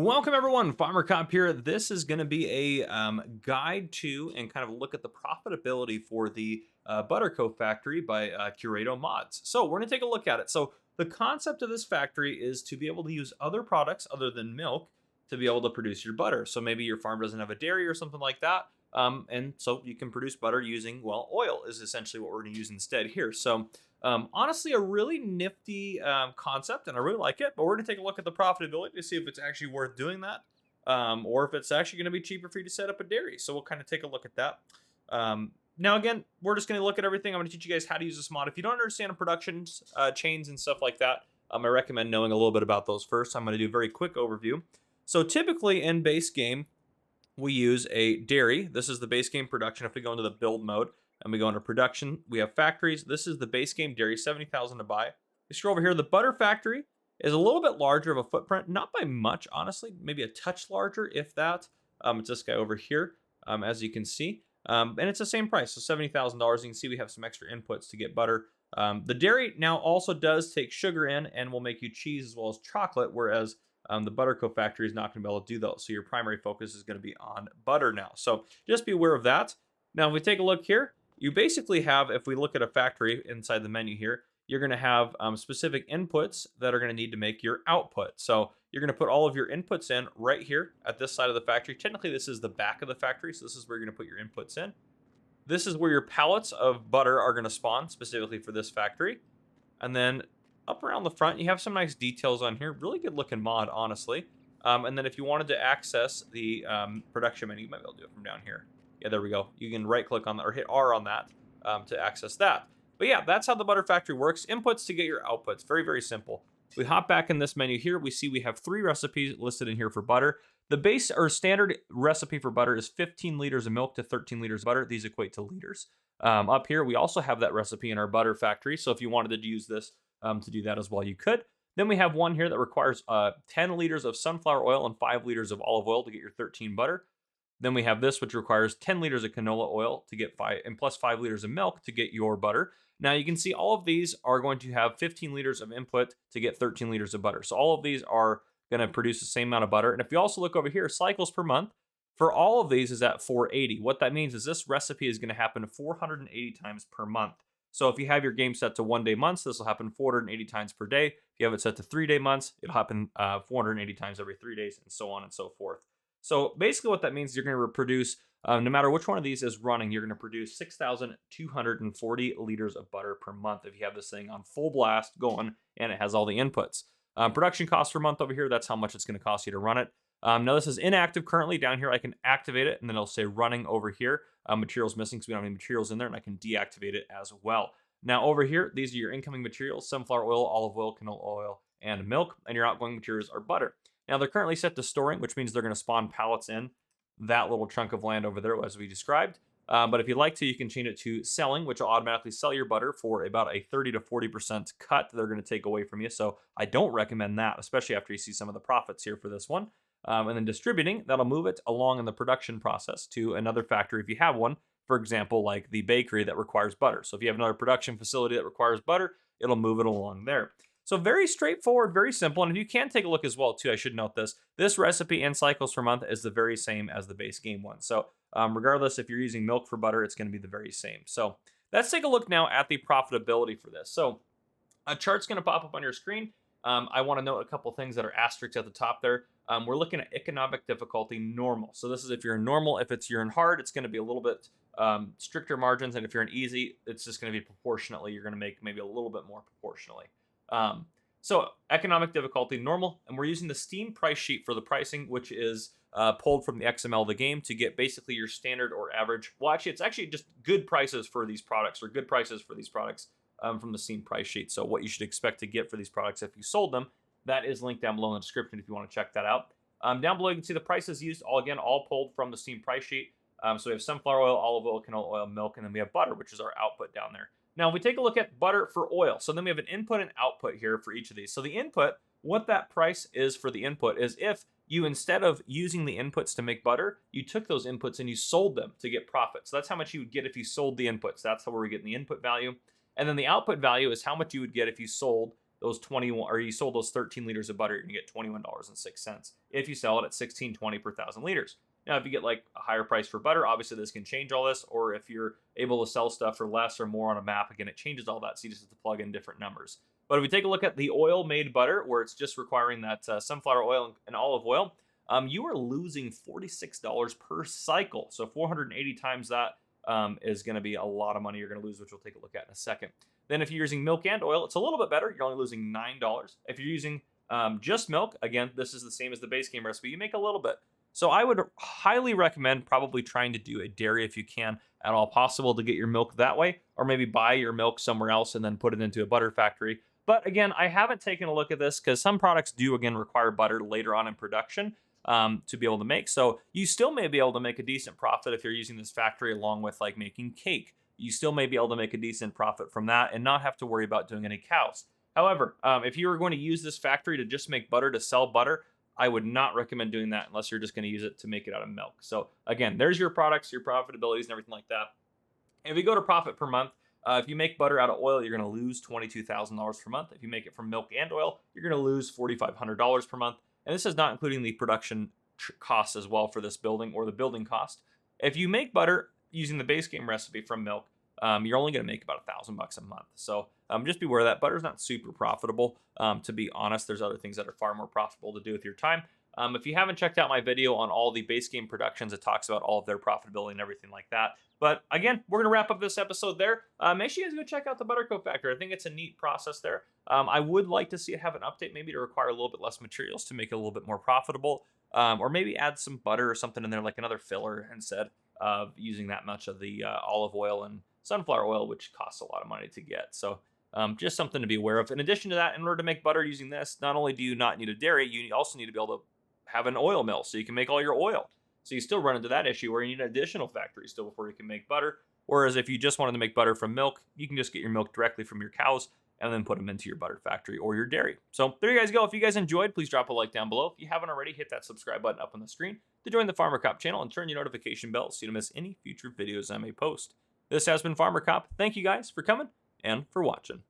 Welcome everyone, Farmer Cop here. This is going to be a guide to and kind of look at the profitability for the Butterco factory by Curato Mods. So we're going to take a look at it. So the concept of this factory is to be able to use other products other than milk to be able to produce your butter. So maybe your farm doesn't have a dairy or something like that. And so you can produce butter using, well, oil is essentially what we're going to use instead here. So honestly, a really nifty concept, and I really like it. But we're going to take a look at the profitability to see if it's actually worth doing that, or if it's actually going to be cheaper for you to set up a dairy. So we'll kind of take a look at that. Now, again, we're just going to look at everything. I'm going to teach you guys how to use this mod. If you don't understand production chains and stuff like that, I recommend knowing a little bit about those first. I'm going to do a very quick overview. So typically in base game, we use a dairy. This is the base game production. If we go into the build mode, and we go into production, we have factories. This is the base game dairy, 70,000 to buy. We scroll over here. The butter factory is a little bit larger of a footprint, not by much, honestly, maybe a touch larger, if that. It's this guy over here, as you can see. And it's the same price, so $70,000. You can see we have some extra inputs to get butter. The dairy now also does take sugar in and will make you cheese as well as chocolate, whereas the Butterco factory is not going to be able to do those. So your primary focus is going to be on butter now. So just be aware of that. Now, if we take a look here, you basically have, if we look at a factory inside the menu here, you're going to have specific inputs that are going to need to make your output. So you're going to put all of your inputs in right here at this side of the factory. Technically, this is the back of the factory, so this is where you're going to put your inputs in. This is where your pallets of butter are going to spawn, specifically for this factory. And then up around the front, you have some nice details on here. Really good looking mod, honestly. And then if you wanted to access the production menu, you might be able to do it from down here. Yeah, there we go. You can right click on that or hit R on that to access that. But yeah, that's how the butter factory works. Inputs to get your outputs. Very, very simple. We hop back in this menu here. We see we have 3 recipes listed in here for butter. The base or standard recipe for butter is 15 liters of milk to 13 liters of butter. These equate to liters. Up here, we also have that recipe in our butter factory. So if you wanted to use this to do that as well, you could. Then we have one here that requires 10 liters of sunflower oil and 5 liters of olive oil to get your 13 butter. Then we have this, which requires 10 liters of canola oil to get 5, and plus 5 liters of milk to get your butter. Now you can see all of these are going to have 15 liters of input to get 13 liters of butter. So all of these are going to produce the same amount of butter. And if you also look over here, cycles per month, for all of these is at 480. What that means is this recipe is going to happen 480 times per month. So if you have your game set to 1-day months, this will happen 480 times per day. If you have it set to 3-day months, it'll happen 480 times every 3 days, and so on and so forth. So basically what that means is you're going to produce, no matter which one of these is running, you're going to produce 6,240 liters of butter per month if you have this thing on full blast going and it has all the inputs. Production cost per month over here, that's how much it's going to cost you to run it. Now this is inactive currently. Down here I can activate it, and then it'll say running over here. Materials missing because we don't have any materials in there, and I can deactivate it as well. Now over here, these are your incoming materials: sunflower oil, olive oil, canola oil, and milk. And your outgoing materials are butter. Now they're currently set to storing, which means they're going to spawn pallets in that little chunk of land over there as we described. But if you'd like to, you can change it to selling, which will automatically sell your butter for about a 30 to 40% cut they're going to take away from you. So I don't recommend that, especially after you see some of the profits here for this one. And then distributing, that'll move it along in the production process to another factory if you have one. For example, like the bakery that requires butter. So if you have another production facility that requires butter, it'll move it along there. So very straightforward, very simple. And if you can take a look as well, too, I should note this recipe and cycles per month is the very same as the base game one. So regardless if you're using milk for butter, it's going to be the very same. So let's take a look now at the profitability for this. So a chart's going to pop up on your screen. I want to note a couple things that are asterisks at the top there. We're looking at economic difficulty normal. So this is if you're in normal. If you're in hard, it's going to be a little bit stricter margins. And if you're in easy, it's just going to be proportionately. You're going to make maybe a little bit more proportionally. So economic difficulty normal, and we're using the Steam price sheet for the pricing, which is pulled from the XML of the game to get basically your standard or average. Well, actually, it's actually just good prices for these products, or good prices for these products from the Steam price sheet. So what you should expect to get for these products if you sold them, that is linked down below in the description if you want to check that out. Down below, you can see the prices used, all pulled from the Steam price sheet. So we have sunflower oil, olive oil, canola oil, milk, and then we have butter, which is our output down there. Now, if we take a look at butter for oil, so then we have an input and output here for each of these. So the input, what that price is for the input is if you, instead of using the inputs to make butter, you took those inputs and you sold them to get profit. So that's how much you would get if you sold the inputs. That's how we're getting the input value. And then the output value is how much you would get if you sold those 21, or you sold those 13 liters of butter, you're gonna get $21.06 if you sell it at 16.20 per thousand liters. Now, if you get like a higher price for butter, obviously this can change all this, or if you're able to sell stuff for less or more on a map, again, it changes all that, so you just have to plug in different numbers. But if we take a look at the oil-made butter, where it's just requiring that sunflower oil and olive oil, you are losing $46 per cycle. So 480 times that is going to be a lot of money you're going to lose, which we'll take a look at in a second. Then if you're using milk and oil, it's a little bit better. You're only losing $9. If you're using just milk, again, this is the same as the base game recipe. You make a little bit. So I would highly recommend probably trying to do a dairy if you can at all possible to get your milk that way, or maybe buy your milk somewhere else and then put it into a butter factory. But again, I haven't taken a look at this because some products do, again, require butter later on in production to be able to make. So you still may be able to make a decent profit if you're using this factory along with like making cake. You still may be able to make a decent profit from that and not have to worry about doing any cows. However, if you were going to use this factory to just make butter to sell butter, I would not recommend doing that unless you're just going to use it to make it out of milk. So again, there's your products, your profitabilities and everything like that. And if you go to profit per month, if you make butter out of oil, you're going to lose $22,000 per month. If you make it from milk and oil, you're going to lose $4,500 per month. And this is not including the production costs as well for this building or the building cost. If you make butter using the base game recipe from milk, you're only going to make about $1,000 a month. So just be aware that butter's not super profitable. To be honest, there's other things that are far more profitable to do with your time. If you haven't checked out my video on all the base game productions, it talks about all of their profitability and everything like that. But again, we're going to wrap up this episode there. Make sure you guys go check out the Butterco Factory. I think it's a neat process there. I would like to see it have an update, maybe to require a little bit less materials to make it a little bit more profitable. Or maybe add some butter or something in there, like another filler, instead of using that much of the olive oil and sunflower oil, which costs a lot of money to get. So just something to be aware of. In addition to that, in order to make butter using this, not only do you not need a dairy, you also need to be able to have an oil mill so you can make all your oil. So you still run into that issue where you need an additional factory still before you can make butter. Whereas if you just wanted to make butter from milk, you can just get your milk directly from your cows and then put them into your butter factory or your dairy. So there you guys go. If you guys enjoyed, please drop a like down below. If you haven't already, hit that subscribe button up on the screen to join the Farmer Cop channel and turn your notification bell so you don't miss any future videos I may post. This has been Farmer Cop. Thank you guys for coming and for watching.